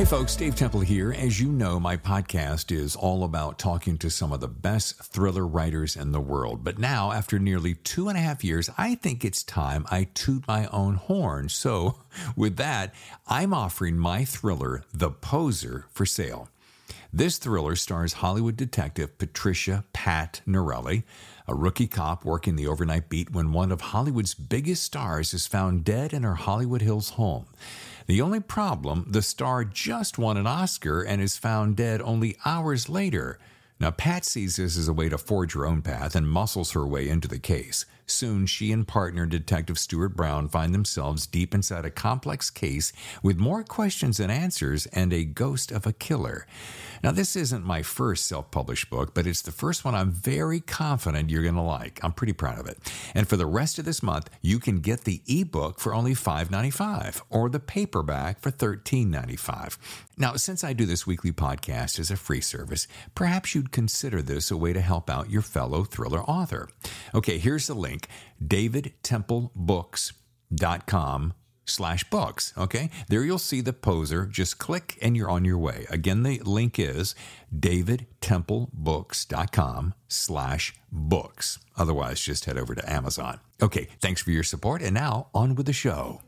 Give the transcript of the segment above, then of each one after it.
Hey folks, Dave Temple here. As you know, my podcast is all about talking to some of the best thriller writers in the world. But now, after nearly 2.5 years, I think it's time I toot my own horn. So with that, I'm offering my thriller, The Poser, for sale. This thriller stars Hollywood detective Patricia Pat Norelli, a rookie cop working the overnight beat when one of Hollywood's biggest stars is found dead in her Hollywood Hills home. The only problem, the star just won an Oscar and is found dead only hours later. Now, Pat sees this as a way to forge her own path and muscles her way into the case. Soon, she and partner Detective Stuart Brown find themselves deep inside a complex case with more questions than answers and a ghost of a killer. Now, this isn't my first self-published book, but it's the first one I'm very confident you're going to like. I'm pretty proud of it. And for the rest of this month, you can get the ebook for only $5.95 or the paperback for $13.95. Now, since I do this weekly podcast as a free service, perhaps you'd consider this a way to help out your fellow thriller author. Okay, here's the link, davidtemplebooks.com/books. Okay, there you'll see The Poser. Just click and you're on your way. Again, the link is davidtemplebooks.com/books. Otherwise, just head over to Amazon. Okay, thanks for your support. And now on with the show.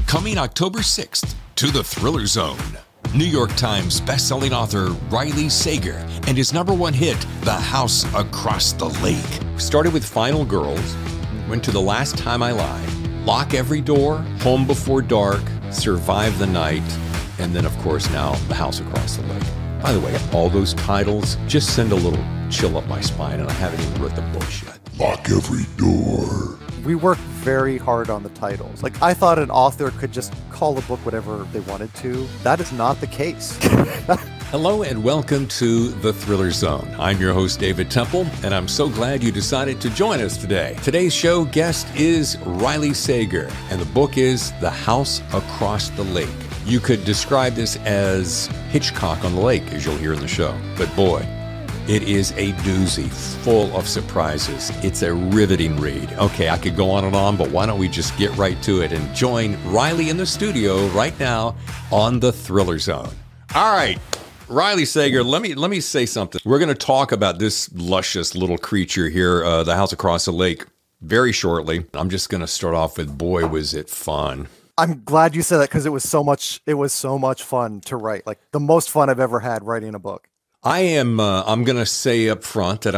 Coming October 6th to the Thriller Zone, New York Times bestselling author Riley Sager and his #1 hit, The House Across the Lake. Started with Final Girls, went to The Last Time I Lied, Lock Every Door, Home Before Dark, Survive the Night, and then, of course, now The House Across the Lake. By the way, all those titles just send a little chill up my spine, and I haven't even read the books yet. Lock Every Door. We worked very hard on the titles. Like, I thought an author could just call a book whatever they wanted to. That is not the case. Hello and welcome to the Thriller Zone. I'm your host, David Temple, and I'm so glad you decided to join us today. Today's show guest is Riley Sager, and the book is The House Across the Lake. You could describe this as Hitchcock on the Lake, as you'll hear in the show. But boy, it is a doozy, full of surprises. It's a riveting read. Okay, I could go on and on, but why don't we just get right to it and join Riley in the studio right now on the Thriller Zone. All right, Riley Sager, let me say something. We're going to talk about this luscious little creature here, The House Across the Lake, very shortly. I'm just going to start off with, boy, was it fun. I'm glad you said that because it was so much fun to write. Like, the most fun I've ever had writing a book. I'm going to say up front that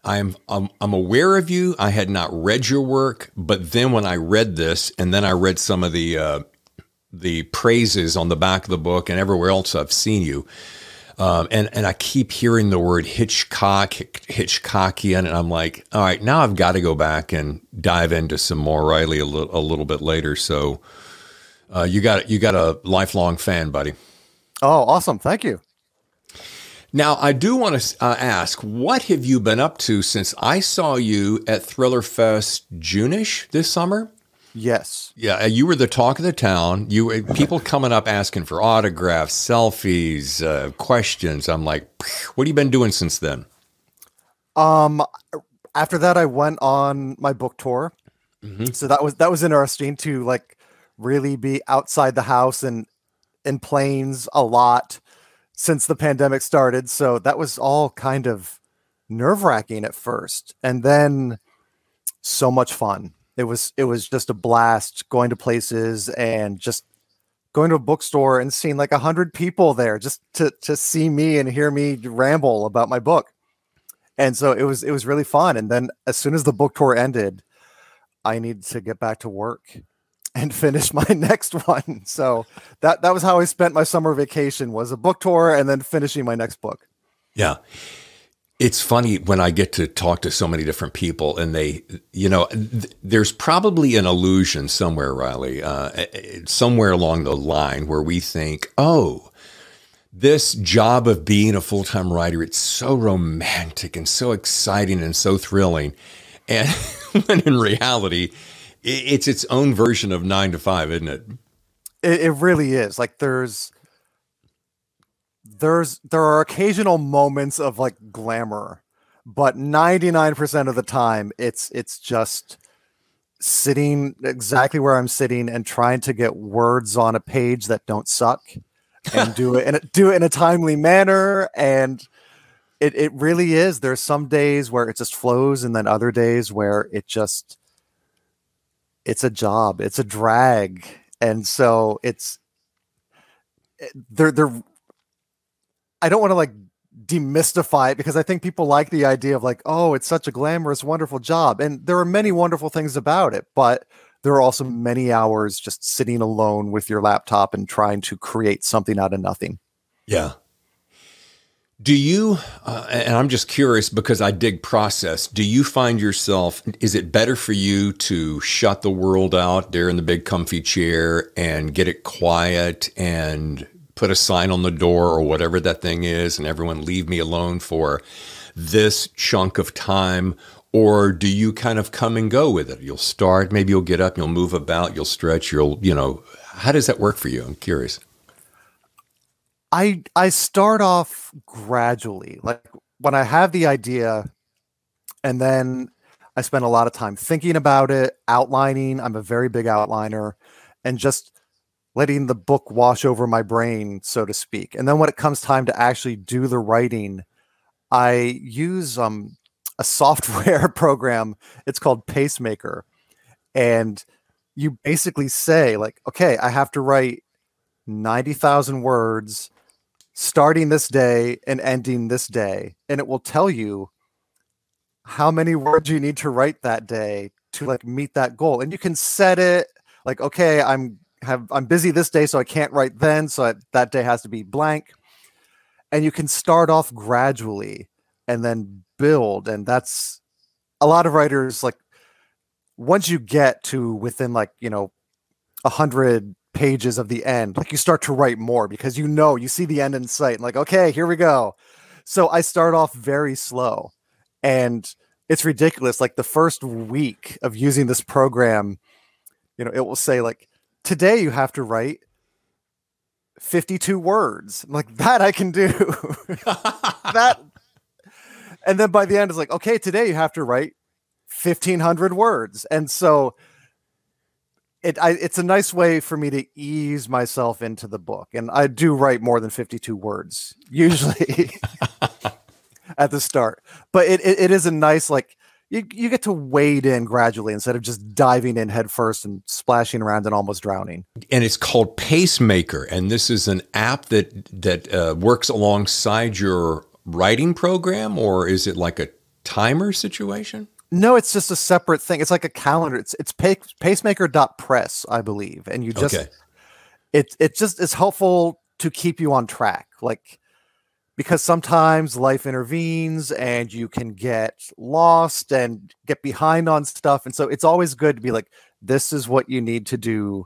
I'm aware of you. I had not read your work, but then when I read this, and then I read some of the praises on the back of the book and everywhere else I've seen you, and I keep hearing the word Hitchcockian, and I'm like, all right, now I've got to go back and dive into some more Riley a little bit later. So you got a lifelong fan, buddy. Oh, awesome! Thank you. Now, I do want to ask, what have you been up to since I saw you at Thrillerfest June-ish this summer? Yes. Yeah, you were the talk of the town. You people coming up asking for autographs, selfies, questions. I'm like, what have you been doing since then? After that, I went on my book tour. Mm-hmm. So that was interesting to like really be outside the house and in planes a lot since the pandemic started. So that was all kind of nerve-wracking at first. And then so much fun. It was just a blast going to places and just going to a bookstore and seeing like 100 people there just to see me and hear me ramble about my book. And so it was really fun. And then as soon as the book tour ended, I needed to get back to work and finish my next one. So that was how I spent my summer vacation, was a book tour and then finishing my next book. Yeah. It's funny when I get to talk to so many different people and they, there's probably an illusion somewhere, Riley, somewhere along the line where we think, oh, this job of being a full-time writer, it's so romantic and so exciting and so thrilling. And when in reality, it's its own version of 9 to 5, isn't it? It really is. Like there are occasional moments of like glamour, but 99% of the time it's just sitting exactly where I'm sitting and trying to get words on a page that don't suck and do it in a timely manner. And it really is. There's some days where it just flows, and then other days where it's a job, it's a drag. And so they're I don't want to like demystify it, because I think people like the idea of like, oh, it's such a glamorous, wonderful job. And there are many wonderful things about it, but there are also many hours just sitting alone with your laptop and trying to create something out of nothing. Yeah. Do you, and I'm just curious because I dig process, do you find yourself, is it better for you to shut the world out there in the big comfy chair and get it quiet and put a sign on the door or whatever that thing is, and everyone leave me alone for this chunk of time? Or do you kind of come and go with it? You'll start, maybe you'll get up, you'll move about, you'll stretch, how does that work for you? I'm curious. I start off gradually, like when I have the idea, and then I spend a lot of time thinking about it, outlining. I'm a very big outliner, and just letting the book wash over my brain, so to speak. And then when it comes time to actually do the writing, I use a software program. It's called Pacemaker. And you basically say like, okay, I have to write 90,000 words starting this day and ending this day. And it will tell you how many words you need to write that day to like meet that goal. And you can set it like, okay, I'm busy this day, so I can't write then. So that day has to be blank. And you can start off gradually and then build. And that's a lot of writers, like once you get to within 100 pages of the end, like you start to write more because you see the end in sight, and like, okay, here we go. So I start off very slow, and it's ridiculous. Like the first week of using this program, it will say like, today you have to write 52 words. I'm like, that I can do. That. And then by the end it's like, okay, today you have to write 1,500 words. And so it's a nice way for me to ease myself into the book. And I do write more than 52 words usually at the start. But it is a nice, like, you get to wade in gradually instead of just diving in head first and splashing around and almost drowning. And it's called Pacemaker. And this is an app that works alongside your writing program, or is it like a timer situation? No, it's just a separate thing. It's like a calendar. It's pacemaker.press, I believe. And you just, okay. It just is helpful to keep you on track. Like, because sometimes life intervenes and you can get lost and get behind on stuff. And so it's always good to be like, this is what you need to do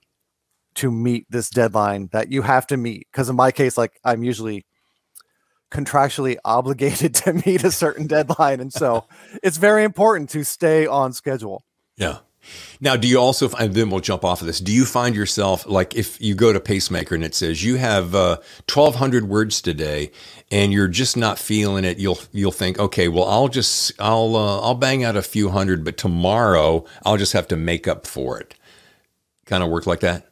to meet this deadline that you have to meet. Because in my case, like, I'm usually contractually obligated to meet a certain deadline. And so it's very important to stay on schedule. Yeah. Now, do you also, and then we'll jump off of this, do you find yourself, like if you go to Pacemaker and it says you have 1,200 words today and you're just not feeling it, you'll think, okay, well, I'll bang out a few hundred, but tomorrow I'll just have to make up for it. Kind of work like that?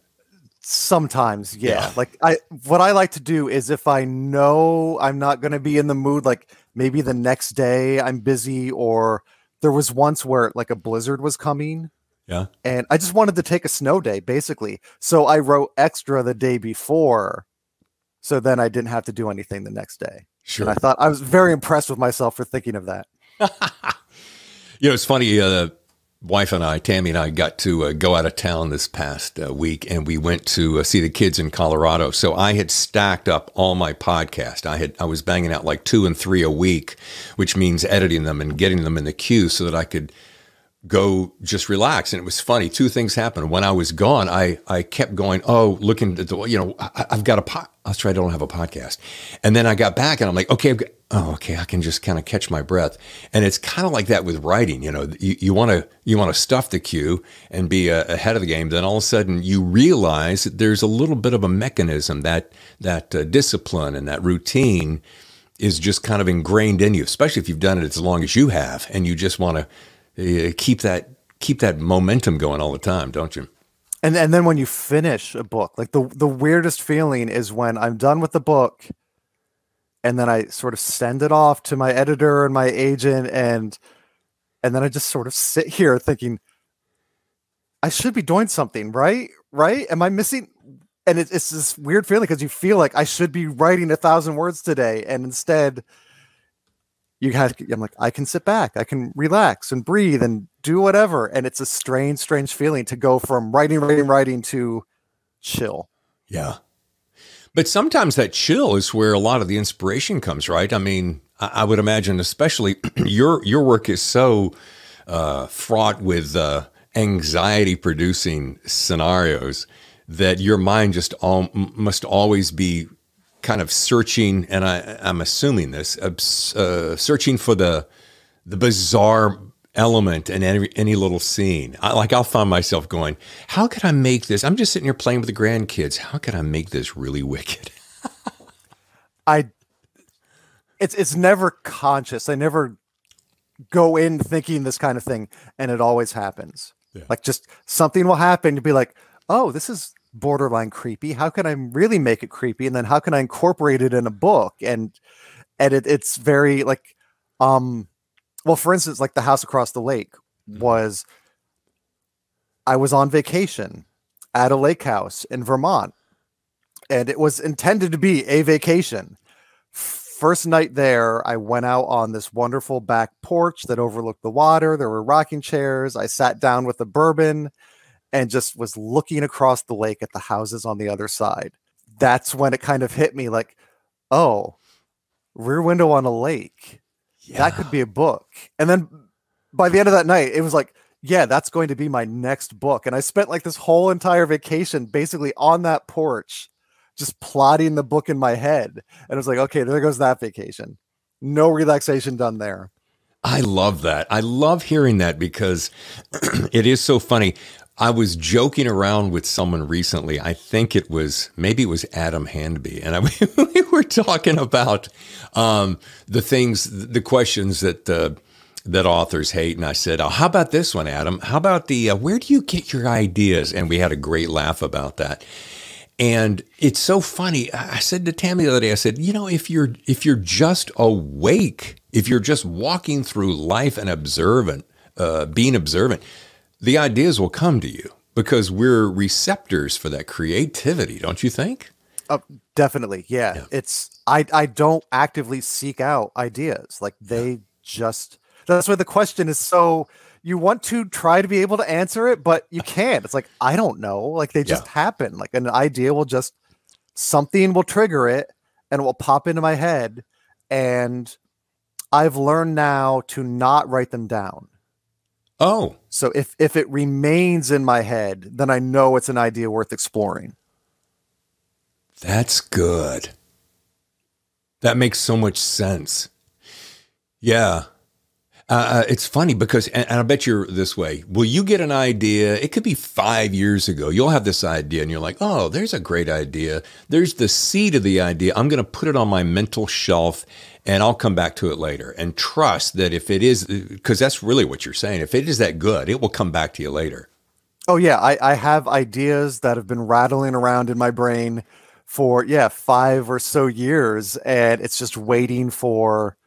Sometimes, yeah. Like what I like to do is, if I know I'm not going to be in the mood, like maybe the next day I'm busy, or there was once where like a blizzard was coming. Yeah. And I just wanted to take a snow day, basically. So I wrote extra the day before, so then I didn't have to do anything the next day. Sure. And I was very impressed with myself for thinking of that. It's funny. Wife and I, Tammy and I, got to go out of town this past week, and we went to see the kids in Colorado. So I had stacked up all my podcasts. I was banging out like 2 and 3 a week, which means editing them and getting them in the queue so that I could go just relax. And it was funny. Two things happened. When I was gone, I kept going, oh, looking at the, I've got that's right, I don't have a podcast. And then I got back and I'm like, okay, okay, I can just kind of catch my breath. And it's kind of like that with writing. You want to stuff the queue and be ahead of the game. Then all of a sudden you realize that there's a little bit of a mechanism that discipline and that routine is just kind of ingrained in you, especially if you've done it as long as you have, and you just want to keep that momentum going all the time, don't you? And then when you finish a book, like the weirdest feeling is when I'm done with the book and then I sort of send it off to my editor and my agent, and then I just sort of sit here thinking, I should be doing something, right? Am I missing? And it's this weird feeling because you feel like I should be writing 1,000 words today, and instead I'm like, I can sit back, I can relax and breathe and do whatever. And it's a strange feeling to go from writing to chill. Yeah. But sometimes that chill is where a lot of the inspiration comes, right? I mean, I would imagine, especially your work is so fraught with anxiety producing scenarios that your mind just must always be kind of searching, and I'm assuming this, searching for the bizarre element in any little scene. I'll find myself going, how could I make this? I'm just sitting here playing with the grandkids. How could I make this really wicked? It's never conscious. I never go in thinking this kind of thing, and it always happens. Yeah. Like just something will happen to be like, oh, this is borderline creepy. How can I really make it creepy? And then how can I incorporate it in a book? And it's very like, well, for instance, like The House Across the Lake I was on vacation at a lake house in Vermont, and it was intended to be a vacation. First night there, I went out on this wonderful back porch that overlooked the water. There were rocking chairs. I sat down with a bourbon and just was looking across the lake at the houses on the other side. That's when it kind of hit me like, oh, Rear Window on a Lake. Yeah. That could be a book. And then by the end of that night, it was like, yeah, that's going to be my next book. And I spent like this whole entire vacation basically on that porch, just plotting the book in my head. And it was like, okay, there goes that vacation. No relaxation done there. I love that. I love hearing that because it is so funny. I was joking around with someone recently. I think maybe it was Adam Handby. And we were talking about the questions that authors hate. And I said, oh, how about this one, Adam? How about where do you get your ideas? And we had a great laugh about that. And it's so funny. I said to Tammy the other day, I said, if you're just awake, if you're just walking through life and being observant, the ideas will come to you because we're receptors for that creativity, don't you think? Definitely. Yeah. I don't actively seek out ideas. Like that's why the question is so, you want to try to be able to answer it, but you can't. It's like, I don't know. Like they just happen. Like an idea something will trigger it and it will pop into my head. And I've learned now to not write them down. Oh, so if it remains in my head, then I know it's an idea worth exploring. That's good. That makes so much sense. Yeah. It's funny because, and I bet you're this way. Will you get an idea? It could be 5 years ago. You'll have this idea and you're like, oh, there's a great idea. There's the seed of the idea. I'm going to put it on my mental shelf and I'll come back to it later, and trust that if it is, because that's really what you're saying. If it is that good, it will come back to you later. Oh yeah. I have ideas that have been rattling around in my brain for 5 or so years. And it's just waiting for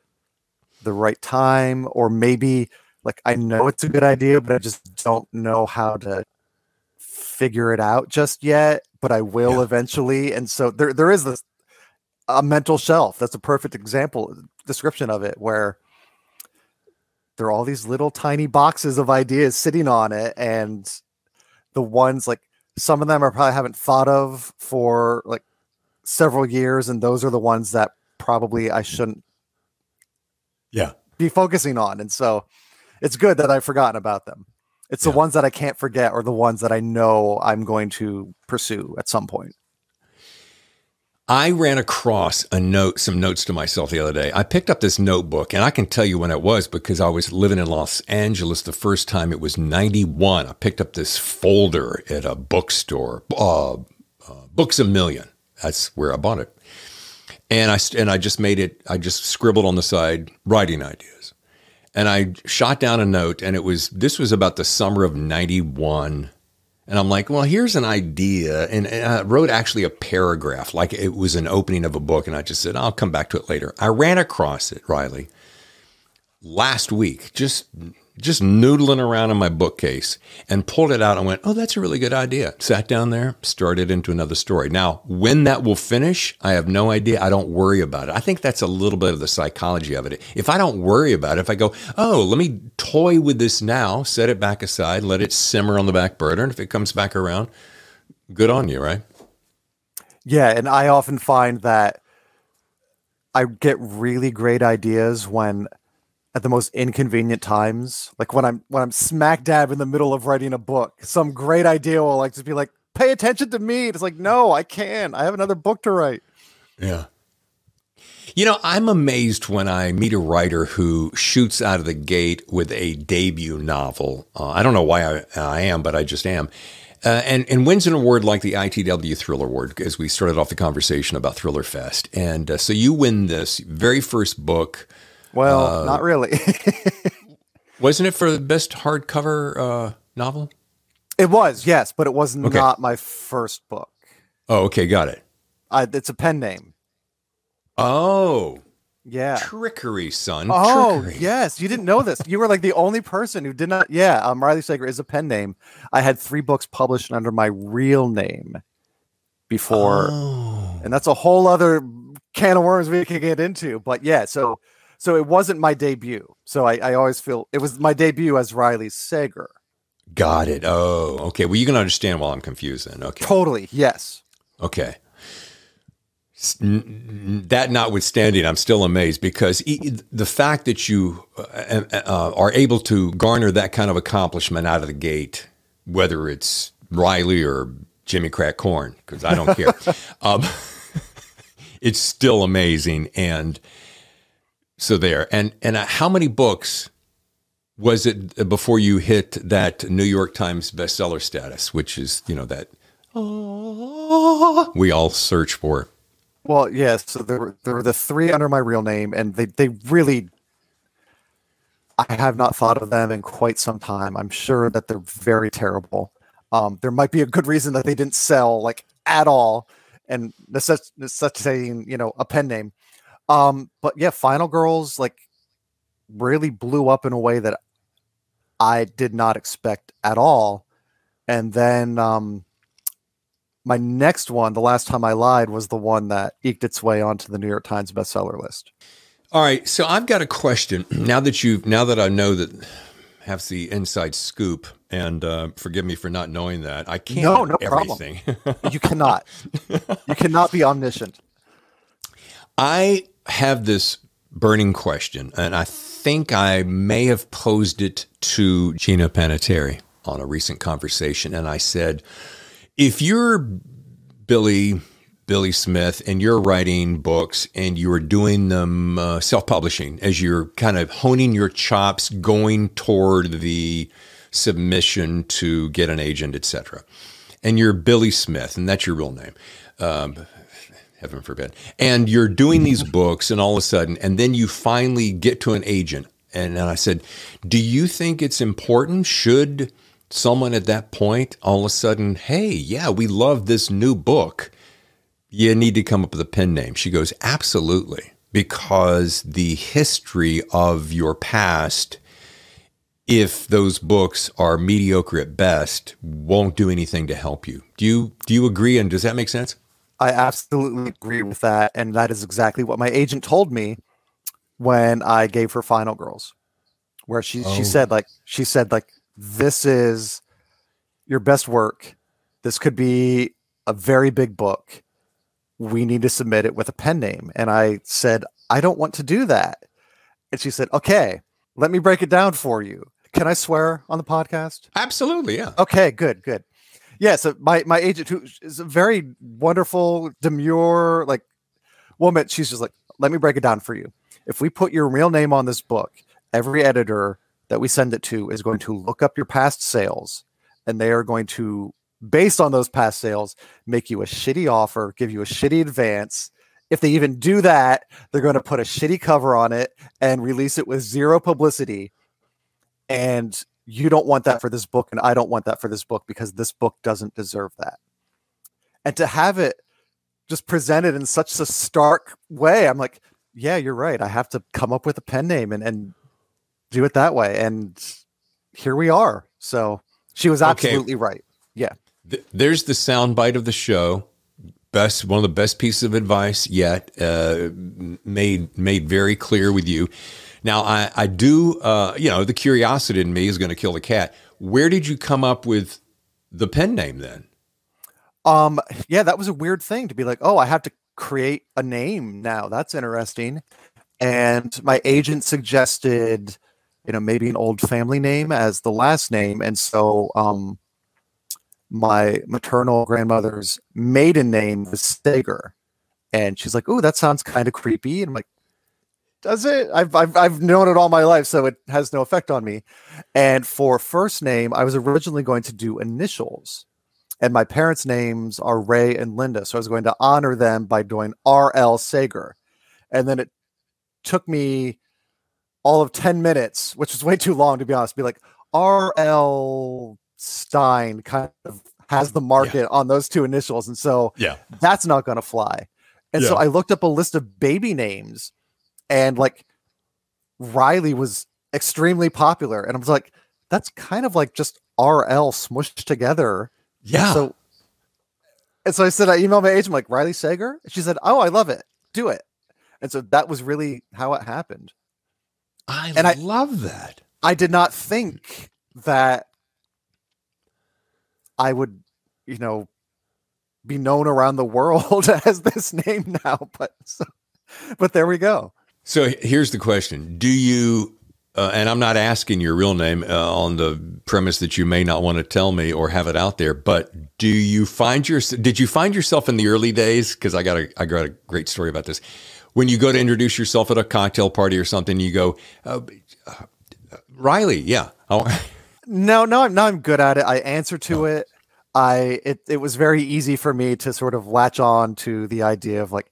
the right time, or maybe like I know it's a good idea, but I just don't know how to figure it out just yet, but I will eventually. And so there is a mental shelf. That's a perfect description of it, where there are all these little tiny boxes of ideas sitting on it. And the ones, like some of them I probably haven't thought of for like several years. And those are the ones that probably I shouldn't be focusing on. And so it's good that I've forgotten about them. It's the ones that I can't forget, or the ones that I know I'm going to pursue at some point. I ran across some notes to myself the other day. I picked up this notebook, and I can tell you when it was because I was living in Los Angeles the first time. It was 91. I picked up this folder at a bookstore, Books A Million. That's where I bought it. And I just scribbled on the side writing ideas. And I shot down a note, and this was about the summer of 91. And I'm like, well, here's an idea. And I wrote actually a paragraph, like it was an opening of a book. And I just said, I'll come back to it later. I ran across it, Riley, last week, just noodling around in my bookcase, and pulled it out and went, oh, that's a really good idea. Sat down there, started into another story. Now, when that will finish, I have no idea. I don't worry about it. I think that's a little bit of the psychology of it. If I don't worry about it, if I go, oh, let me toy with this now, set it back aside, let it simmer on the back burner, and if it comes back around, good on you, right? Yeah, and I often find that I get really great ideas when at the most inconvenient times, like when I'm smack dab in the middle of writing a book, some great idea will just be like, pay attention to me. It's like, no, I can't. I have another book to write. Yeah. I'm amazed when I meet a writer who shoots out of the gate with a debut novel. I don't know why I am, but I just am. And wins an award like the ITW Thriller Award, as we started off the conversation about Thrillerfest. And so you win this very first book. Well, not really. Wasn't it for the best hardcover novel? It was, yes, but it was not my first book. Oh, okay, got it. It's a pen name. Oh. Yeah. Trickery, son. Oh, Trickery. yes. You didn't know this. You were like the only person who did not. Yeah, Riley Sager is a pen name. I had 3 books published under my real name before. Oh. And that's a whole other can of worms we can get into. But yeah, so it wasn't my debut. So I always feel it was my debut as Riley Sager. Got it. Oh, okay. Well, you can understand why I'm confused then. Okay. Totally. Yes. Okay. That notwithstanding, I'm still amazed because the fact that you are able to garner that kind of accomplishment out of the gate, whether it's Riley or Jimmy Crack Corn, because I don't care, it's still amazing. And so there. And how many books was it before you hit that New York Times bestseller status, which is, that we all search for? Well, yes. So there were the 3 under my real name, and they really, I have not thought of them in quite some time. I'm sure that they're very terrible. There might be a good reason that they didn't sell at all, and necessitating a pen name. But yeah, Final Girls really blew up in a way that I did not expect at all. And then my next one, The Last Time I Lied, was the one that eked its way onto the New York Times bestseller list. All right, so I've got a question. Now that I know that have the inside scoop, and forgive me for not knowing that. I can't know everything. Problem. You cannot. You cannot be omniscient. I have this burning question, and I think I may have posed it to Gina Panettiere on a recent conversation, and I said, if you're Billy Smith and you're writing books and you're doing them self-publishing as you're kind of honing your chops, going toward the submission to get an agent, etc., and you're Billy Smith, and that's your real name, heaven forbid, and you're doing these books, and all of a sudden, and then you finally get to an agent, and I said, do you think it's important? Should someone at that point all of a sudden, hey, yeah, we love this new book, you need to come up with a pen name? She goes, absolutely, because the history of your past, if those books are mediocre at best, won't do anything to help you. Do you agree? And does that make sense? I absolutely agree with that. And that is exactly what my agent told me when I gave her Final Girls, where she said, this is your best work. This could be a very big book. We need to submit it with a pen name. And I said, I don't want to do that. And she said, okay, Let me break it down for you. Can I swear on the podcast? Absolutely, yeah. Okay, good. Yeah, so my agent, who is a very wonderful, demure, like woman, she's just like, let me break it down for you. If we put your real name on this book, every editor that we send it to is going to look up your past sales, and they are going to, based on those past sales, make you a shitty offer, give you a shitty advance. If they even do that, they're going to put a shitty cover on it and release it with zero publicity. And you don't want that for this book, and I don't want that for this book, because this book doesn't deserve that. And to have it just presented in such a stark way, I'm like, yeah, you're right. I have to come up with a pen name and do it that way. And here we are. So she was absolutely right. Yeah. There's the soundbite of the show. One of the best pieces of advice yet, made very clear with you. Now, I do, the curiosity in me is going to kill the cat. Where did you come up with the pen name then? Yeah, that was a weird thing to be like, oh, I have to create a name now. That's interesting. And my agent suggested, maybe an old family name as the last name. And so, my maternal grandmother's maiden name was Sager, and she's like, "Oh, that sounds kind of creepy." And I'm like, "Does it? I've known it all my life, so it has no effect on me." And for first name, I was originally going to do initials, and my parents' names are Ray and Linda, so I was going to honor them by doing R.L. Sager. And then it took me all of 10 minutes, which was way too long to be honest, to be like, R.L. Stein kind of has the market on those two initials, and so that's not going to fly. And so I looked up a list of baby names, and like Riley was extremely popular, and I was like, that's kind of like just RL smushed together. So I said, I emailed my agent, like, Riley Sager. And she said, oh, I love it, do it. And so that was really how it happened. I love that. I did not think that I would, be known around the world as this name now, but there we go. So here's the question. Do you, and I'm not asking your real name on the premise that you may not want to tell me or have it out there, but did you find yourself in the early days? Cause I got a great story about this. When you go to introduce yourself at a cocktail party or something, you go, Riley. Yeah. Oh. No, I'm good at it. I answer to it. It was very easy for me to sort of latch on to the idea of like,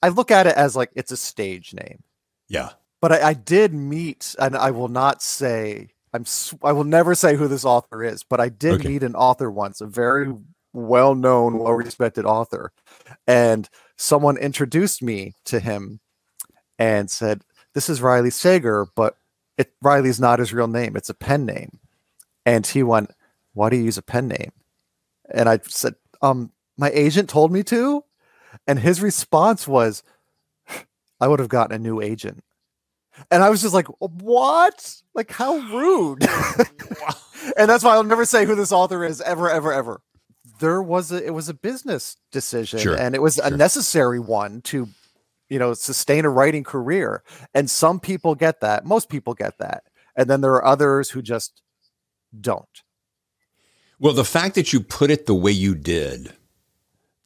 I look at it as like, it's a stage name. Yeah. But I did meet, and I will not say, I will never say who this author is, but I did meet an author once, a very well-known, well-respected author. And someone introduced me to him and said, this is Riley Sager, but Riley's not his real name. It's a pen name. And he went, why do you use a pen name? And I said, my agent told me to. And his response was, I would have gotten a new agent. And I was just like, what? Like, how rude. And that's why I'll never say who this author is ever, ever, ever. It was a business decision, and it was a necessary one to, sustain a writing career. And some people get that. Most people get that. And then there are others who just don't. Well, the fact that you put it the way you did,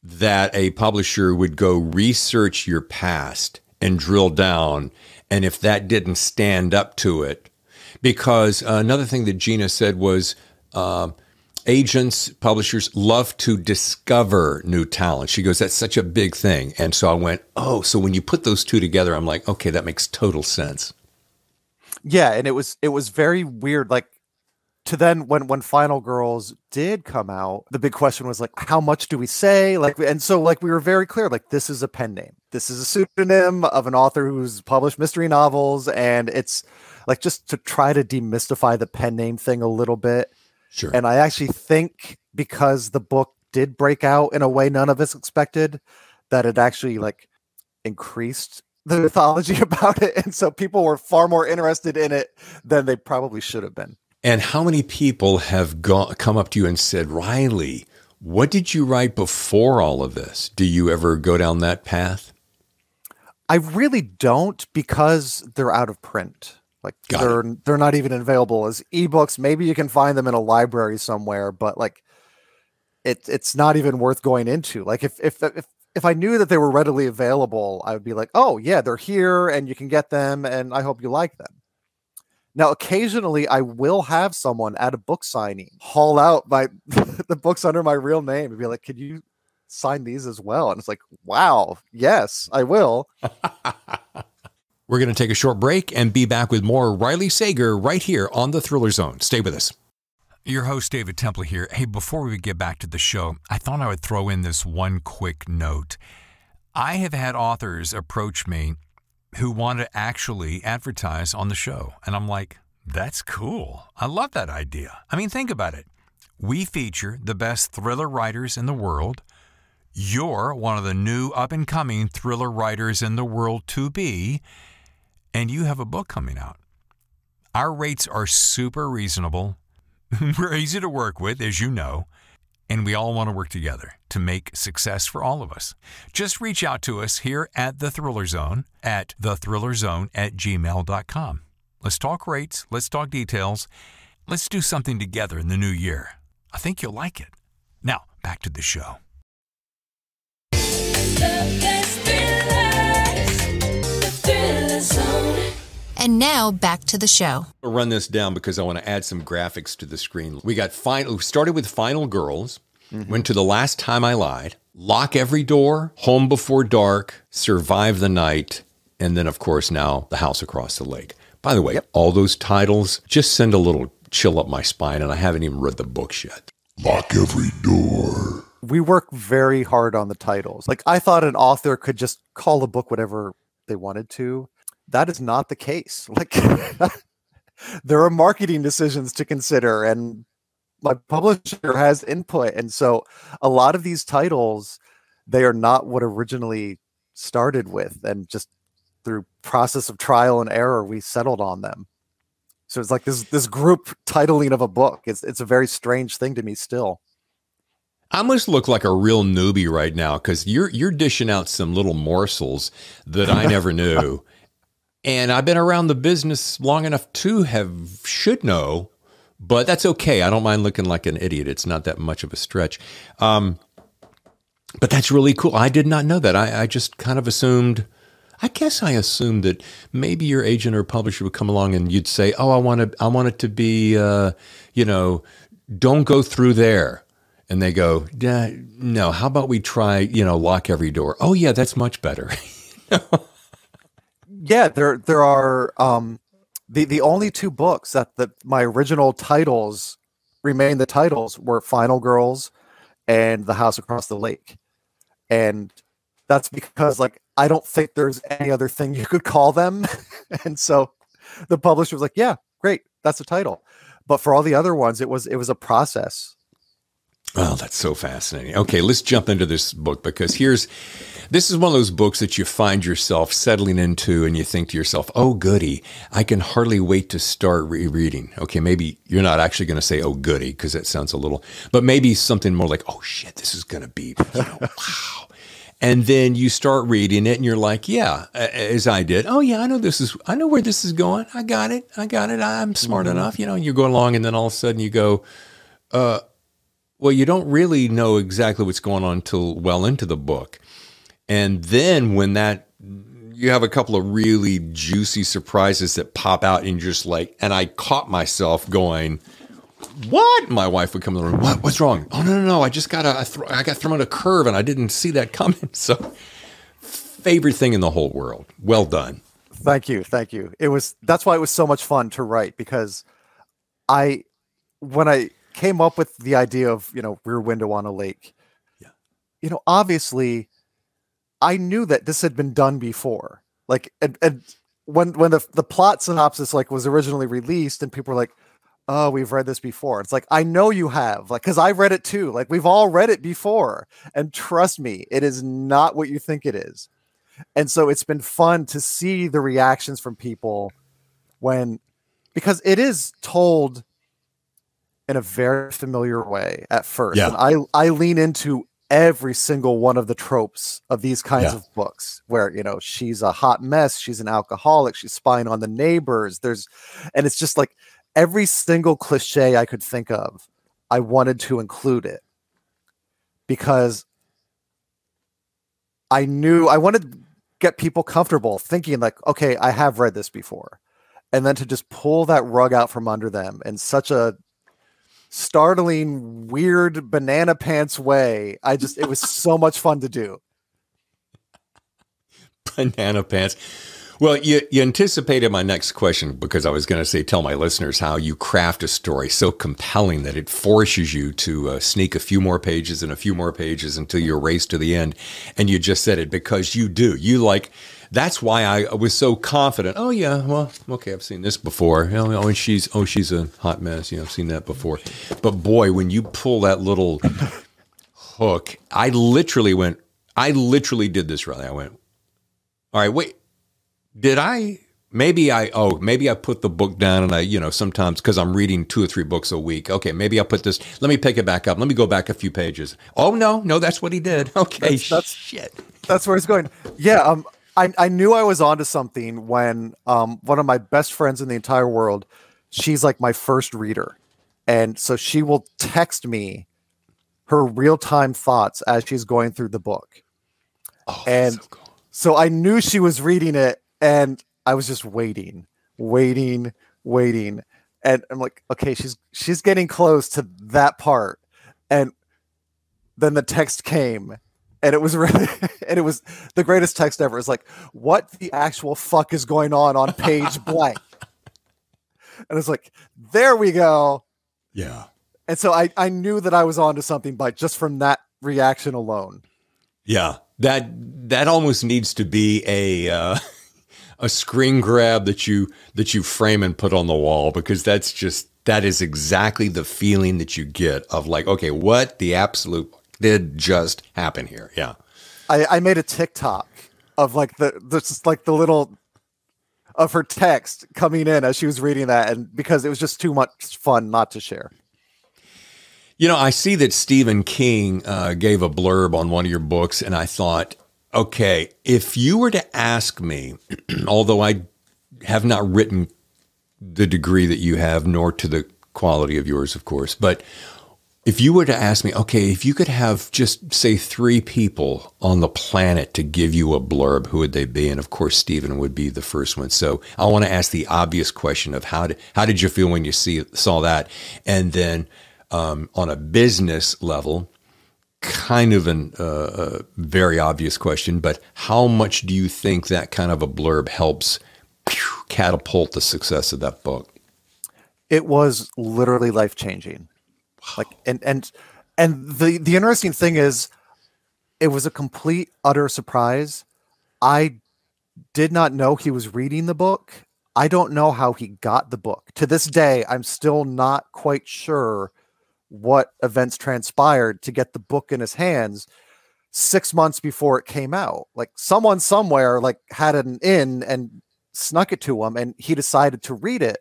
that a publisher would go research your past and drill down, and if that didn't stand up to it, because another thing that Gina said was agents, publishers love to discover new talent. She goes, that's such a big thing. And so I went, oh, so when you put those two together, I'm like, okay, that makes total sense. Yeah, and it was very weird. Like, to then when Final Girls did come out, the big question was like, how much do we say? Like, and so like we were very clear, like, this is a pen name. This is a pseudonym of an author who's published mystery novels, and it's like just to try to demystify the pen name thing a little bit. Sure. And I actually think because the book did break out in a way none of us expected, that it actually like increased the mythology about it, and so people were far more interested in it than they probably should have been. And how many people have come up to you and said, Riley, what did you write before all of this? Do you ever go down that path? I really don't, because they're out of print. Like they're not even available as ebooks. Maybe you can find them in a library somewhere, but like it's not even worth going into. Like if I knew that they were readily available, I would be like, oh yeah, they're here and you can get them and I hope you like them. Now, occasionally I will have someone at a book signing haul out the books under my real name and be like, could you sign these as well? And it's like, wow, yes, I will. We're going to take a short break and be back with more Riley Sager right here on the Thriller Zone. Stay with us. Your host, David Temple here. Hey, before we get back to the show, I thought I would throw in this one quick note. I have had authors approach me who want to actually advertise on the show. And I'm like, that's cool. I love that idea. I mean, think about it. We feature the best thriller writers in the world. You're one of the new up-and-coming thriller writers in the world to be, and you have a book coming out. Our rates are super reasonable. We're easy to work with, as you know, and we all want to work together to make success for all of us. Just reach out to us here at The Thriller Zone at thethrillerzone@gmail.com. Let's talk rates. Let's talk details. Let's do something together in the new year. I think you'll like it. Now, back to the show. The best thrillers, the Thriller Zone. And now back to the show. I'll run this down because I want to add some graphics to the screen. We started with Final Girls, went to The Last Time I Lied, Lock Every Door, Home Before Dark, Survive the Night, and then, of course, now The House Across the Lake. By the way, all those titles just send a little chill up my spine, and I haven't even read the books yet. Lock Every Door. We work very hard on the titles. Like, I thought an author could just call a book whatever they wanted to. That is not the case. Like, there are marketing decisions to consider, and my publisher has input. And so a lot of these titles, they are not what originally started with, and just through process of trial and error, we settled on them. So it's like this group titling of a book. It's a very strange thing to me still. I must look like a real newbie right now because you're dishing out some little morsels that I never knew. And I've been around the business long enough to should know, but that's okay. I don't mind looking like an idiot. It's not that much of a stretch. But that's really cool. I did not know that. I just kind of assumed, I guess I assumed that maybe your agent or publisher would come along and you'd say, oh, I want it to be, don't go through there. And they go, no, how about we try, Lock Every Door? Oh yeah, that's much better. Yeah, there are the only two books that my original titles remain the titles were Final Girls and The House Across the Lake. And that's because like I don't think there's any other thing you could call them. And so the publisher was like, yeah, great, that's the title. But for all the other ones, it was a process. Oh, that's so fascinating. Okay, let's jump into this book because this is one of those books that you find yourself settling into and you think to yourself, oh, goody, I can hardly wait to start rereading. Okay, maybe you're not actually going to say, oh, goody, because that sounds a little, but maybe something more like, oh, shit, this is going to be, wow. And then you start reading it and you're like, yeah, as I did. Oh, yeah, I know where this is going. I got it. I'm smart enough. You go along and then all of a sudden you go, well, you don't really know exactly what's going on until well into the book. And then when you have a couple of really juicy surprises that pop out and you're just like, and I caught myself going, what? My wife would come in the room. What's wrong? Oh, no. I got thrown a curve and I didn't see that coming. So favorite thing in the whole world. Well done. Thank you. That's why it was so much fun to write, because when I came up with the idea of, Rear Window on a Lake, obviously I knew that this had been done before. Like, and when the plot synopsis was originally released and people were like, oh, we've read this before. It's like, I know you have, cause I read it too. Like, we've all read it before, and trust me, it is not what you think it is. And so it's been fun to see the reactions from people because it is told in a very familiar way at first. Yeah. And I lean into every single one of the tropes of these kinds Yeah. of books where, she's a hot mess, she's an alcoholic, she's spying on the neighbors. And it's just like every single cliche I could think of, I wanted to include it because I knew I wanted to get people comfortable thinking like, okay, I have read this before. And then to just pull that rug out from under them in such a startling, weird banana pants way. It was so much fun to do. Banana pants. Well, you anticipated my next question because I was going to say, tell my listeners how you craft a story so compelling that it forces you to sneak a few more pages and a few more pages until you race to the end. And you just said it because you do. That's why I was so confident. Oh yeah, well, okay, I've seen this before. And she's a hot mess. I've seen that before. But boy, when you pull that little hook, I literally did this, Riley. I went, all right, wait. Did I? Maybe I put the book down and I, sometimes because I'm reading 2 or 3 books a week. Okay, maybe I'll put this. Let me pick it back up. Let me go back a few pages. Oh no, that's what he did. Okay, shit. That's where it's going. Yeah, I knew I was onto something when one of my best friends in the entire world, she's like my first reader. And so she will text me her real-time thoughts as she's going through the book. Oh, and that's so cool. So I knew she was reading it and I was just waiting. And I'm like, okay, she's getting close to that part. And then the text came. And it was really, and it was the greatest text ever. It's like, what the actual fuck is going on page blank? And it's like, there we go. Yeah. And so I knew that I was onto something by just from that reaction alone. Yeah. That almost needs to be a screen grab that you frame and put on the wall, because that is exactly the feeling that you get of like, okay, what the absolute did just happen here? Yeah. I made a TikTok of like the little of her text coming in as she was reading that, and because it was just too much fun not to share. I see that Stephen King gave a blurb on one of your books, and I thought, okay, if you were to ask me, although I have not written the degree that you have, nor to the quality of yours, of course, but if you were to ask me, okay, if you could have just say 3 people on the planet to give you a blurb, who would they be? And of course, Stephen would be the first one. So I want to ask the obvious question of how did you feel when you saw that? And then on a business level, kind of a very obvious question, but how much do you think that kind of a blurb helps catapult the success of that book? It was literally life-changing. Like, and the interesting thing is, it was a complete, utter surprise. I did not know he was reading the book. I don't know how he got the book. To this day, I'm still not quite sure what events transpired to get the book in his hands 6 months before it came out. Like, someone somewhere like had an in and snuck it to him, and he decided to read it.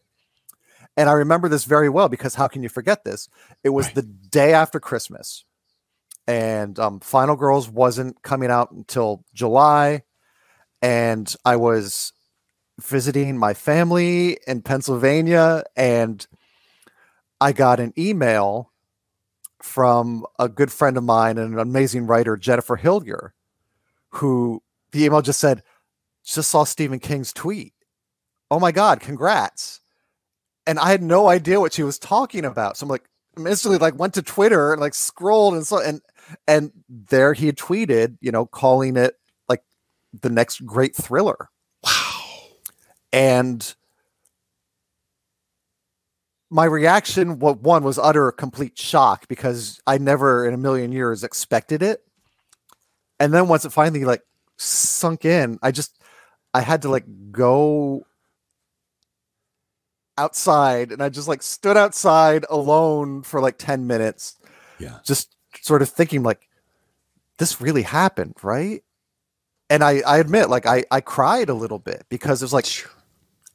And I remember this very well because how can you forget this? It was the day after Christmas, and Final Girls wasn't coming out until July. And I was visiting my family in Pennsylvania, and I got an email from a good friend of mine and an amazing writer, Jennifer Hillier, who the email just said, just saw Stephen King's tweet. Oh my God, congrats. And I had no idea what she was talking about. So I'm like, instantly like went to Twitter and like scrolled and there he had tweeted, calling it like the next great thriller. Wow. And my reaction, one was utter complete shock because I never in a million years expected it. And then once it finally like sunk in, I had to like go outside, and I just like stood outside alone for like 10 minutes. Yeah. Just sort of thinking like, this really happened, right? And I admit, like I cried a little bit because it was like,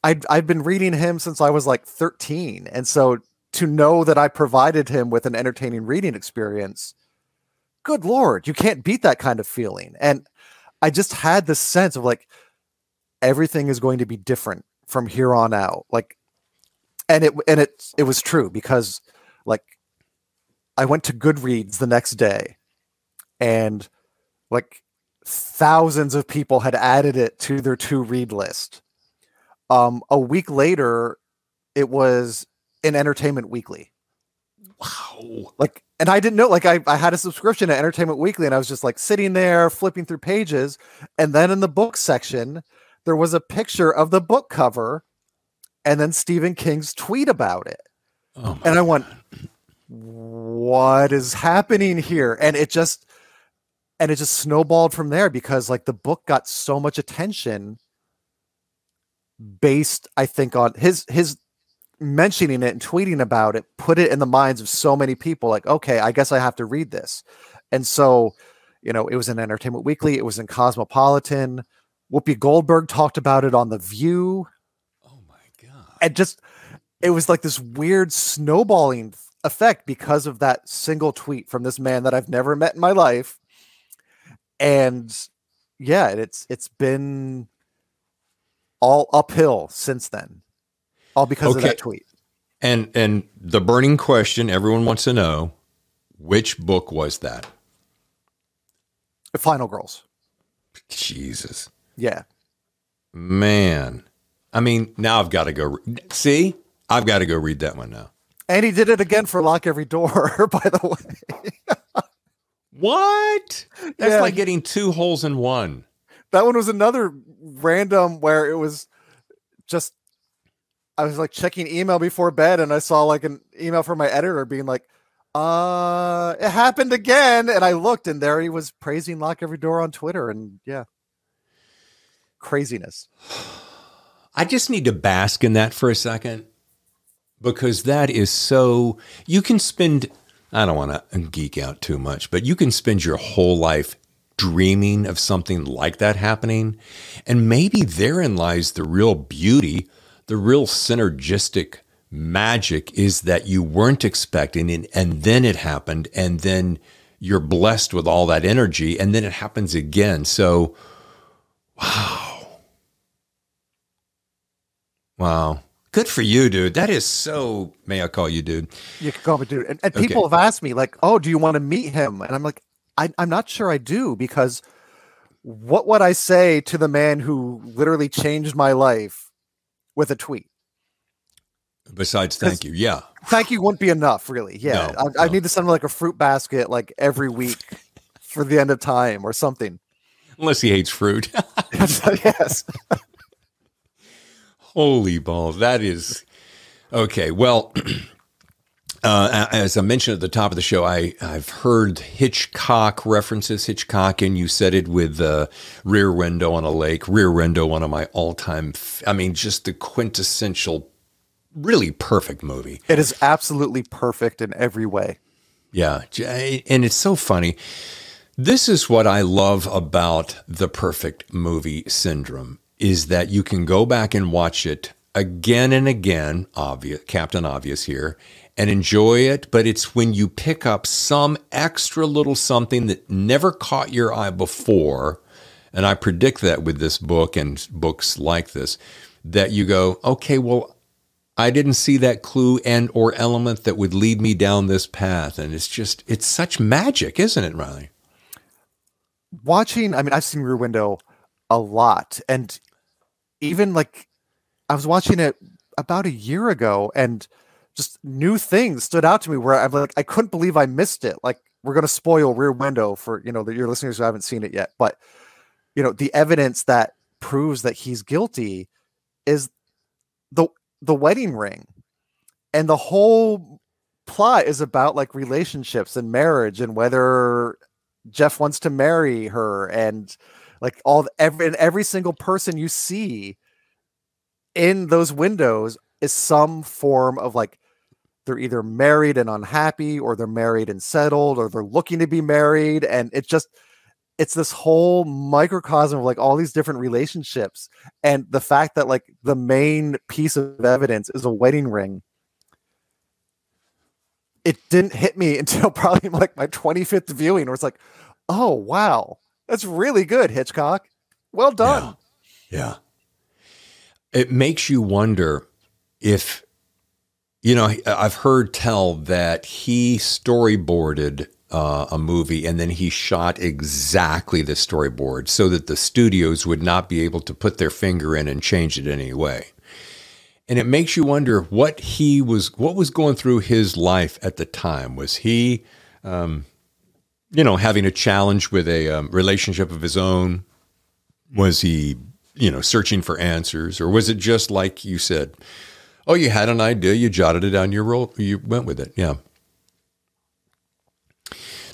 I'd been reading him since I was like 13. And so to know that I provided him with an entertaining reading experience good Lord, you can't beat that kind of feeling. And I just had this sense of like, everything is going to be different from here on out. Like, and it was true, because like I went to Goodreads the next day, and like thousands of people had added it to their to read list. A week later, it was in Entertainment Weekly. Wow. Like, and I didn't know, like I had a subscription to Entertainment Weekly, and I was just like sitting there flipping through pages. And then in the book section, there was a picture of the book cover and then Stephen King's tweet about it. Oh, and I went, what is happening here? And it just snowballed from there, because like the book got so much attention based, I think, on his mentioning it and tweeting about it, put it in the minds of so many people. Like, okay, I guess I have to read this. And so, you know, it was in Entertainment Weekly. It was in Cosmopolitan. Whoopi Goldberg talked about it on The View. oh my God. And just, it was like this weird snowballing effect because of that single tweet from this man that I've never met in my life. And yeah, it's been all uphill since then, all because of that tweet. And the burning question everyone wants to know, which book was that? Final Girls. Jesus. Yeah. Man. I mean, now I've got to go. See? I've got to go read that one now. And he did it again for Lock Every Door, by the way. What? That's Yeah. like getting two holes in one. That one was another random where it was just, I was like checking email before bed, and I saw like an email from my editor being like, it happened again. And I looked, and there he was praising Lock Every Door on Twitter. And yeah, craziness. I just need to bask in that for a second, because that is so, you can spend, I don't want to geek out too much, but you can spend your whole life dreaming of something like that happening. And maybe therein lies the real beauty, the real synergistic magic, is that you weren't expecting it, and then it happened, and then you're blessed with all that energy, and then it happens again. So, wow. Good for you, dude. That is so, may I call you dude? You can call me dude. And people have asked me like, oh, do you want to meet him? And I'm like, I'm not sure I do, because what would I say to the man who literally changed my life with a tweet? Besides, thank you. Yeah. Thank you wouldn't be enough, really. Yeah. No, I need to send him like a fruit basket like every week for the end of time or something. Unless he hates fruit. Yes. Holy balls. That is okay. Well, as I mentioned at the top of the show, I've heard Hitchcock references. Hitchcockian, you said it with Rear Window on a Lake. Rear Window, one of my all-time, just the quintessential, really perfect movie. It is absolutely perfect in every way. Yeah. And it's so funny. This is what I love about the perfect movie syndrome, is that you can go back and watch it again and again, Captain Obvious here, and enjoy it. But it's when you pick up some extra little something that never caught your eye before, and I predict that with this book and books like this, that you go, okay, well, I didn't see that clue and or element that would lead me down this path. And it's such magic, isn't it, Riley? I've seen Rear Window a lot, and even like I was watching it about a year ago, and just new things stood out to me where I'm like, I couldn't believe I missed it. Like, we're going to spoil Rear Window for, your listeners who haven't seen it yet, but the evidence that proves that he's guilty is the wedding ring, and the whole plot is about like relationships and marriage and whether Jeff wants to marry her, and like every single person you see in those windows is some form of like, they're either married and unhappy, or they're married and settled, or they're looking to be married. And it's this whole microcosm of like all these different relationships. And the fact that like the main piece of evidence is a wedding ring it didn't hit me until probably like my 25th viewing, where it's like, oh wow, that's really good, Hitchcock. Well done. Yeah. It makes you wonder if, you know, I've heard tell that he storyboarded a movie and then he shot exactly the storyboard so that the studios would not be able to put their finger in and change it in any way. And it makes you wonder what was going through his life at the time. Was he, having a challenge with a relationship of his own? Was he, searching for answers? Or was it just like you said, oh, you had an idea, you jotted it down, you went with it? Yeah.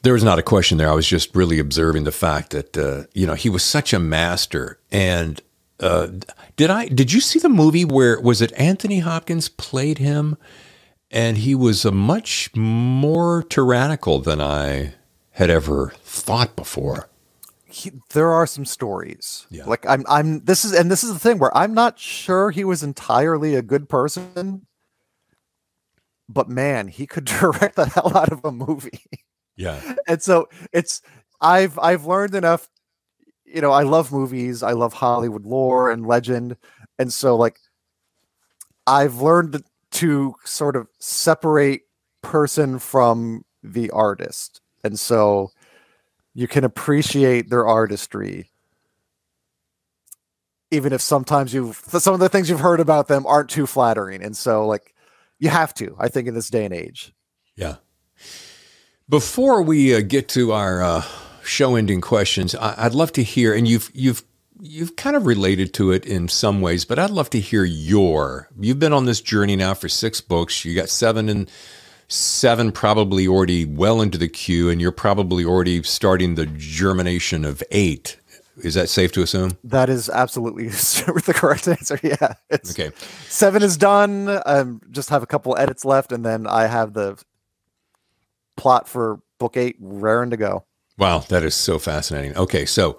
There was not a question there. I was just really observing the fact that, he was such a master. And did you see the movie where, was it Anthony Hopkins played him? And he was a much more tyrannical than I had ever thought before. There are some stories. Yeah. Like this is the thing where I'm not sure he was entirely a good person, but man, he could direct the hell out of a movie. Yeah. And so I've learned enough, I love movies, I love Hollywood lore and legend. And so like I've learned to sort of separate person from the artist. And so you can appreciate their artistry, even if sometimes some of the things you've heard about them aren't too flattering. And so like you have to, I think, in this day and age. Yeah. Before we get to our show-ending questions, I'd love to hear, and you've kind of related to it in some ways, but I'd love to hear you've been on this journey now for 6 books. You got 7 probably already well into the queue, and you're probably already starting the germination of 8. Is that safe to assume? That is absolutely the correct answer. Yeah. Okay. 7 is done. Just have a couple edits left, and then I have the plot for book 8 raring to go. Wow, that is so fascinating. Okay, so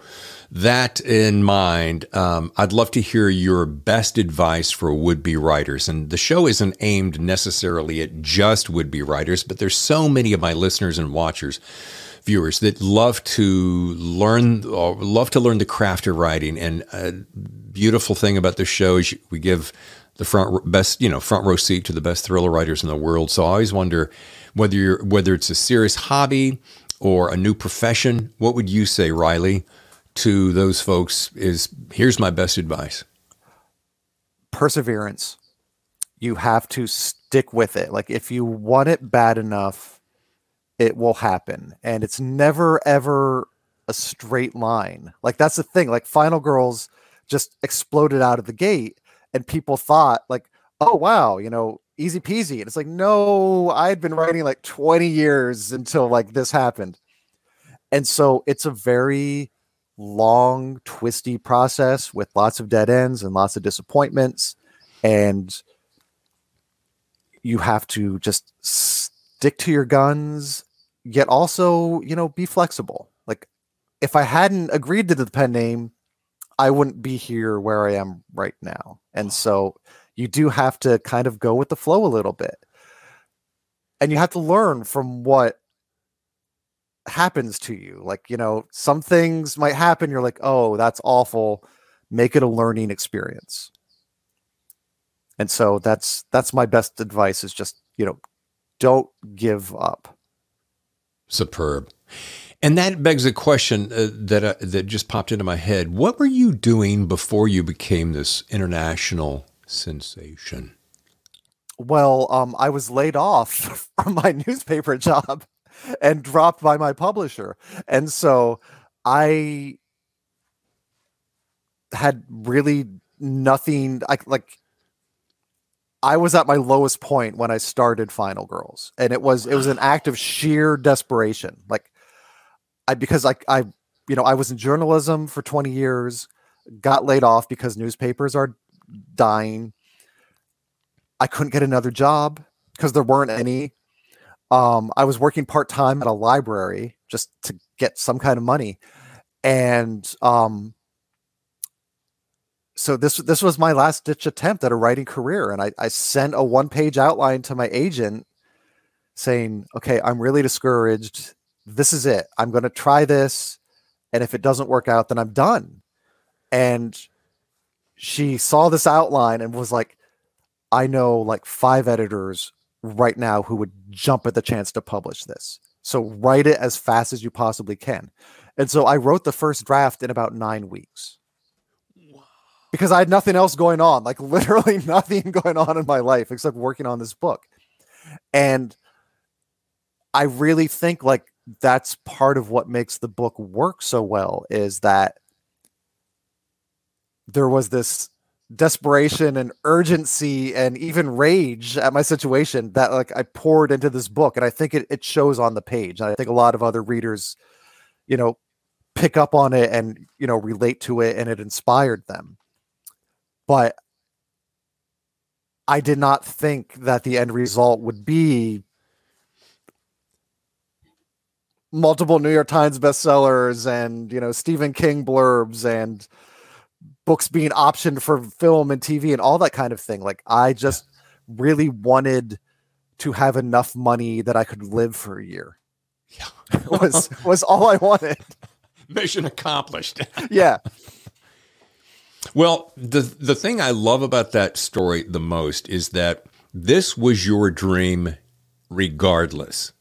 that in mind, I'd love to hear your best advice for would-be writers. And the show isn't aimed necessarily at just would-be writers, but there's so many of my listeners and viewers that love to learn the craft of writing. And a beautiful thing about this show is we give the front row seat to the best thriller writers in the world. So I always wonder whether it's a serious hobby or a new profession, what would you say, Riley, to those folks here's my best advice? Perseverance. You have to stick with it. Like if you want it bad enough, it will happen. And it's never, ever a straight line. Like that's the thing. Like Final Girls just exploded out of the gate and people thought like, oh, wow, easy peasy. And it's like, no, I'd been writing like 20 years until like this happened. And so it's a very long, twisty process with lots of dead ends and lots of disappointments. And you have to just stick to your guns, yet also, be flexible. Like if I hadn't agreed to the pen name, I wouldn't be here where I am right now. And so you do have to kind of go with the flow a little bit. And you have to learn from what happens to you. Like, some things might happen. You're like, oh, that's awful. Make it a learning experience. And so that's my best advice is just, don't give up. Superb. And that begs a question that just popped into my head. What were you doing before you became this international sensation? Well, I was laid off from my newspaper job and dropped by my publisher. And so I had really nothing. I was at my lowest point when I started Final Girls, and it was an act of sheer desperation. Like I was in journalism for 20 years, got laid off because newspapers are dying. I couldn't get another job because there weren't any. I was working part-time at a library just to get some kind of money. And so this was my last ditch attempt at a writing career. And I sent a 1-page outline to my agent saying, okay, I'm really discouraged. This is it. I'm going to try this. And if it doesn't work out, then I'm done. And she saw this outline and was like, I know like 5 editors right now who would jump at the chance to publish this. So write it as fast as you possibly can. And so I wrote the first draft in about 9 weeks. Because I had nothing else going on, like literally nothing going on in my life except working on this book. And I really think like that's part of what makes the book work so well, is that there was this desperation and urgency and even rage at my situation that like I poured into this book. And I think it shows on the page. And I think a lot of other readers, pick up on it and, relate to it, and it inspired them. But I did not think that the end result would be multiple New York Times bestsellers and, Stephen King blurbs and books being optioned for film and TV and all that kind of thing. Like, I just really wanted to have enough money that I could live for a year. Yeah. was all I wanted. Mission accomplished. Yeah. Well, the thing I love about that story the most is that this was your dream regardless.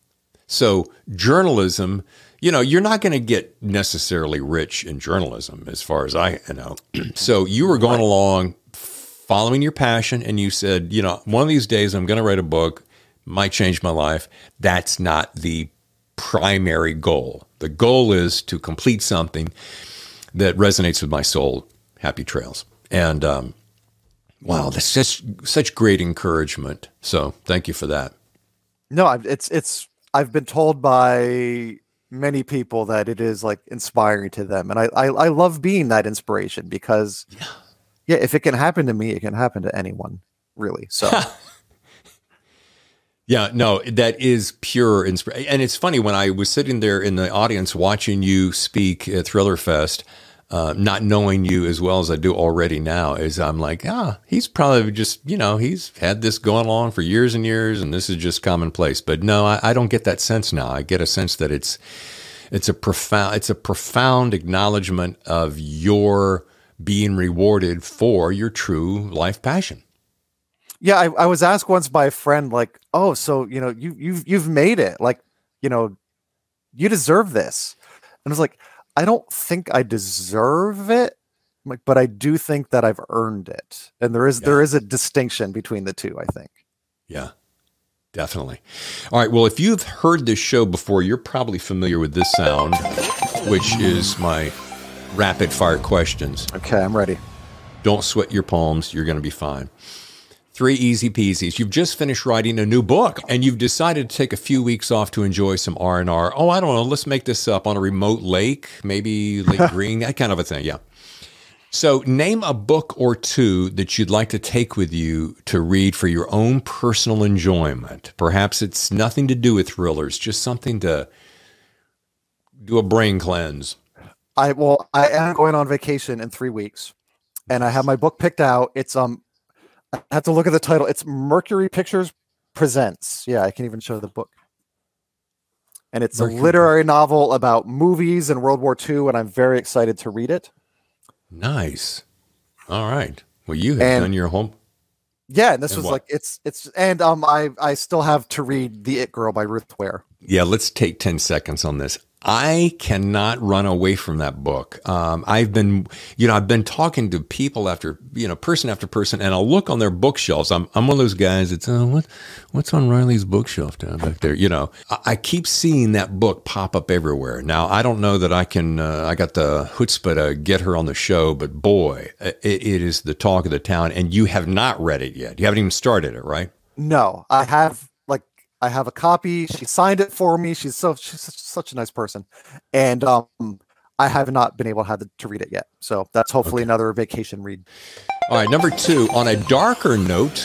So journalism, you're not going to get necessarily rich in journalism as far as I know. So you were going along following your passion, and you said, one of these days I'm going to write a book, might change my life. That's not the primary goal. The goal is to complete something that resonates with my soul. Happy trails. And wow, that's such great encouragement. So thank you for that. No, I've been told by many people that it is like inspiring to them. And I love being that inspiration because if it can happen to me, it can happen to anyone, really. So yeah, no, that is pure inspiration. And it's funny, when I was sitting there in the audience watching you speak at Thrillerfest, not knowing you as well as I do already now, is I'm like, he's probably just, he's had this going on for years and years, and this is just commonplace. But no, I don't get that sense now. I get a sense that it's a profound acknowledgement of your being rewarded for your true life passion. Yeah, I was asked once by a friend, like, oh, so you've made it, like, you deserve this. And I was like, I don't think I deserve it, but I do think that I've earned it. And there is a distinction between the two, I think. Yeah, definitely. All right. Well, if you've heard this show before, you're probably familiar with this sound, which is my rapid fire questions. Okay, I'm ready. Don't sweat your palms. You're going to be fine. 3 easy peasies. You've just finished writing a new book, and you've decided to take a few weeks off to enjoy some R&R. Oh, I don't know. Let's make this up, on a remote lake, maybe Lake Green, that kind of a thing. Yeah. So name a book or two that you'd like to take with you to read for your own personal enjoyment. Perhaps it's nothing to do with thrillers, just something to do a brain cleanse. I am going on vacation in 3 weeks, and I have my book picked out. It's I have to look at the title. It's Mercury Pictures Presents. Yeah, I can even show the book. And it's a literary novel about movies and World War II, and I'm very excited to read it. Nice. All right. Well, you have done your home. Yeah, and this was like and I still have to read The It Girl by Ruth Ware. Yeah, let's take 10 seconds on this. I cannot run away from that book. I've been talking to people person after person, and I'll look on their bookshelves. I'm one of those guys that's, what's on Riley's bookshelf down back there? I keep seeing that book pop up everywhere. Now, I don't know that I can, I got the chutzpah to get her on the show, but boy, it is the talk of the town, and you have not read it yet. You haven't even started it, right? No, I have a copy. She signed it for me. She's such a nice person. And I have not been able to read it yet. So that's hopefully another vacation read. All right. Number 2, on a darker note,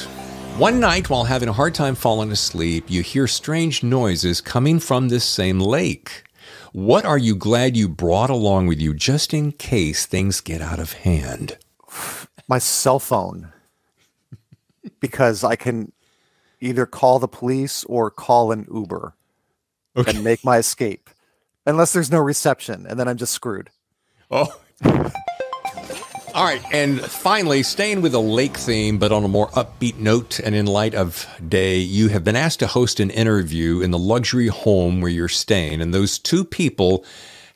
one night while having a hard time falling asleep, you hear strange noises coming from this same lake. What are you glad you brought along with you just in case things get out of hand? My cell phone. Because I can either call the police or call an Uber and make my escape. Unless there's no reception, and then I'm just screwed. Oh. All right, and finally, staying with a lake theme, but on a more upbeat note, and in light of day, you have been asked to host an interview in the luxury home where you're staying, and those two people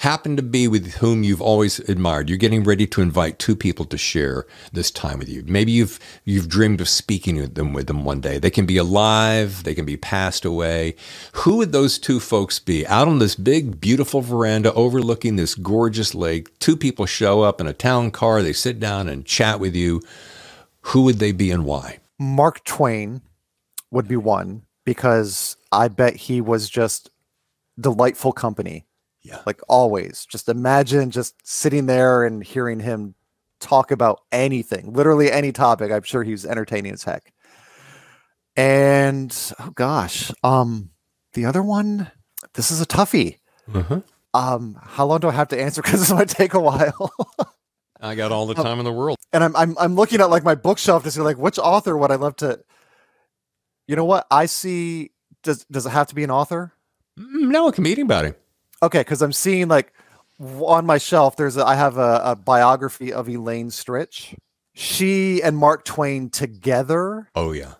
happen to be with whom you've always admired. You're getting ready to invite two people to share this time with you. Maybe you've dreamed of speaking with them one day. They can be alive, they can be passed away. Who would those two folks be? Out on this big, beautiful veranda overlooking this gorgeous lake, two people show up in a town car, they sit down and chat with you. Who would they be and why? Mark Twain would be one, because I bet he was just delightful company. Yeah. Like always. Just imagine just sitting there and hearing him talk about anything, literally any topic. I'm sure he was entertaining as heck. And oh gosh, the other one, this is a toughie. How long do I have to answer? Because this might take a while. I got all the time in the world. And I'm looking at like my bookshelf to see like which author would I love to. You know what I see? Does it have to be an author? No, it can be anybody. Okay, because I'm seeing like on my shelf, I have a biography of Elaine Stritch. She and Mark Twain together. Oh yeah,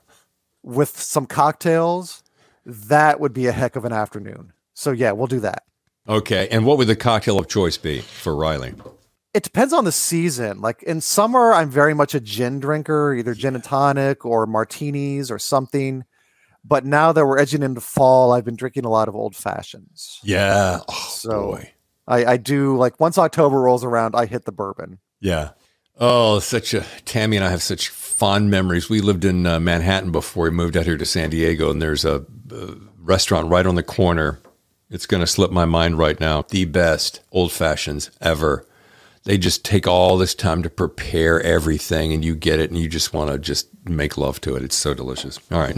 with some cocktails, that would be a heck of an afternoon. So yeah, we'll do that. Okay, and what would the cocktail of choice be for Riley? It depends on the season. Like in summer, I'm very much a gin drinker, either gin and tonic or martinis or something. But now that we're edging into fall, I've been drinking a lot of old fashions. Yeah. Oh, so boy. I do, like, once October rolls around, I hit the bourbon. Yeah. Oh, Tammy and I have such fond memories. We lived in Manhattan before we moved out here to San Diego, and there's a restaurant right on the corner. It's going to slip my mind right now. The best old fashions ever. They just take all this time to prepare everything, and you get it, and you just want to just make love to it. It's so delicious. All right.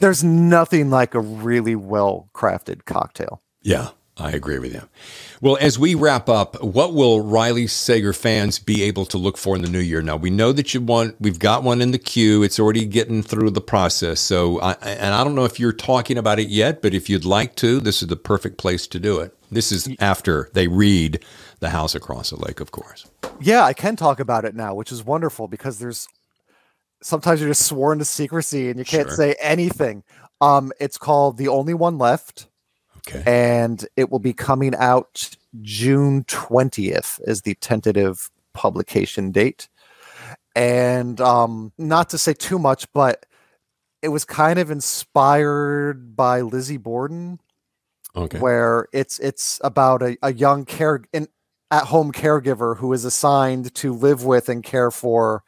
there's nothing like a really well-crafted cocktail. Yeah, I agree with you. Well, as we wrap up, what will Riley Sager fans be able to look for in the new year? Now, we know that we've got one in the queue. It's already getting through the process. So, I don't know if you're talking about it yet, but if you'd like to, this is the perfect place to do it. This is after they read The House Across the Lake, of course. Yeah, I can talk about it now, which is wonderful because sometimes you're just sworn to secrecy and you can't say anything. It's called The Only One Left. Okay. And it will be coming out June 20th is the tentative publication date. And not to say too much, but it was kind of inspired by Lizzie Borden. Okay. Where it's about a young at-home caregiver who is assigned to live with and care for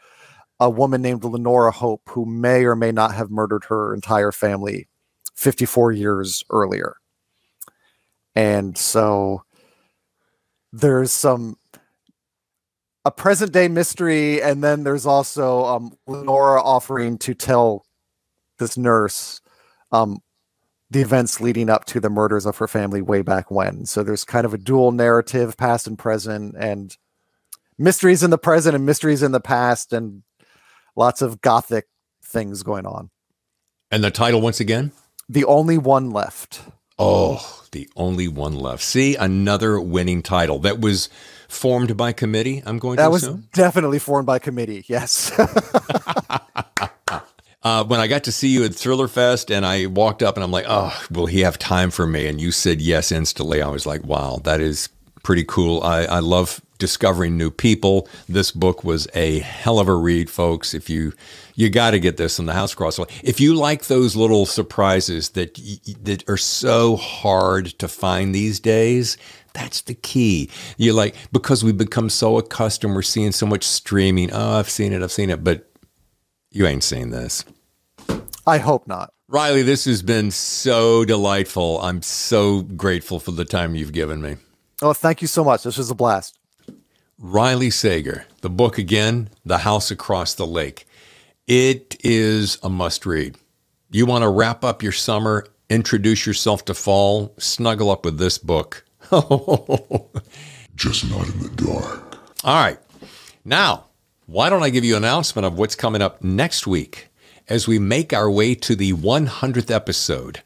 a woman named Lenora Hope, who may or may not have murdered her entire family 54 years earlier. And so there's a present day mystery, and then there's also Lenora offering to tell this nurse the events leading up to the murders of her family way back when. So there's kind of a dual narrative, past and present, and mysteries in the present and mysteries in the past, and lots of gothic things going on. And the title once again? The Only One Left. Oh, The Only One Left. See, another winning title that was formed by committee, I'm going to assume? That was definitely formed by committee, yes. When I got to see you at Thrillerfest and I walked up and I'm like, oh, will he have time for me? And you said yes instantly. I was like, wow, that is pretty cool. I love discovering new people. This book was a hell of a read, folks. If you got to get this on The House Across the Lake. If you like those little surprises that are so hard to find these days, that's the key. Because we've become so accustomed, we're seeing so much streaming. Oh, I've seen it, but you ain't seen this. I hope not. Riley, this has been so delightful. I'm so grateful for the time you've given me. Oh, thank you so much. This was a blast. Riley Sager, the book again, The House Across the Lake. It is a must read. You want to wrap up your summer, introduce yourself to fall, snuggle up with this book. Just not in the dark. All right. Now, why don't I give you an announcement of what's coming up next week? as we make our way to the 100th episode.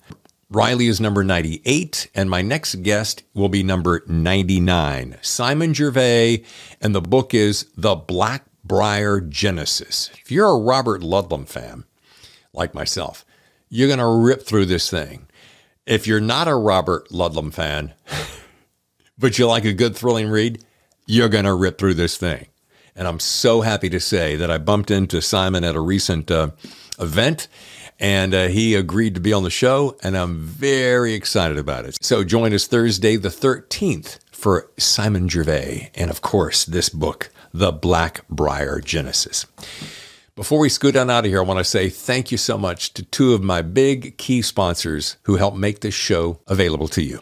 Riley is number 98, and my next guest will be number 99, Simon Gervais, and the book is The Blackbriar Genesis. If you're a Robert Ludlum fan, like myself, you're going to rip through this thing. If you're not a Robert Ludlum fan, but you like a good thrilling read, you're going to rip through this thing. And I'm so happy to say that I bumped into Simon at a recent event, and he agreed to be on the show, and I'm very excited about it. So join us Thursday the 13th for Simon Gervais, and of course, this book, The Blackbriar Genesis. Before we scoot on out of here, I want to say thank you so much to two of my big key sponsors who help make this show available to you.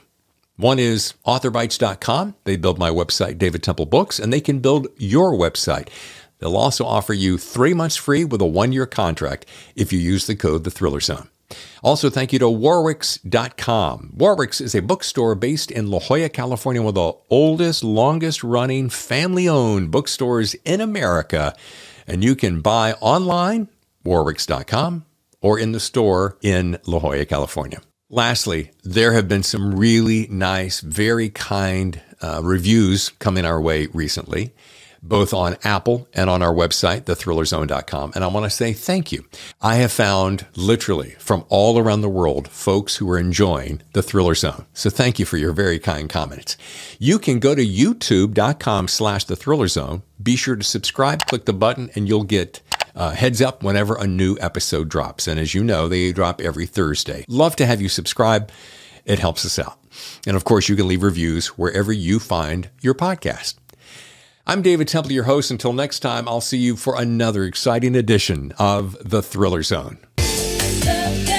One is authorbytes.com. They build my website, David Temple Books, and they can build your website. They'll also offer you 3 months free with a 1-year contract if you use the code TheThrillerZone. Also, thank you to Warwicks.com. Warwicks is a bookstore based in La Jolla, California, one of the oldest, longest-running, family-owned bookstores in America. And you can buy online, Warwicks.com, or in the store in La Jolla, California. Lastly, there have been some really nice, very kind reviews coming our way recently, both on Apple and on our website, thethrillerzone.com. And I want to say thank you. I have found literally from all around the world, folks who are enjoying the Thriller Zone. So thank you for your very kind comments. You can go to youtube.com/thethrillerzone. Be sure to subscribe, click the button, and you'll get heads up whenever a new episode drops. And as you know, they drop every Thursday. Love to have you subscribe. It helps us out. And of course, you can leave reviews wherever you find your podcast. I'm David Temple, your host. Until next time, I'll see you for another exciting edition of The Thriller Zone. Love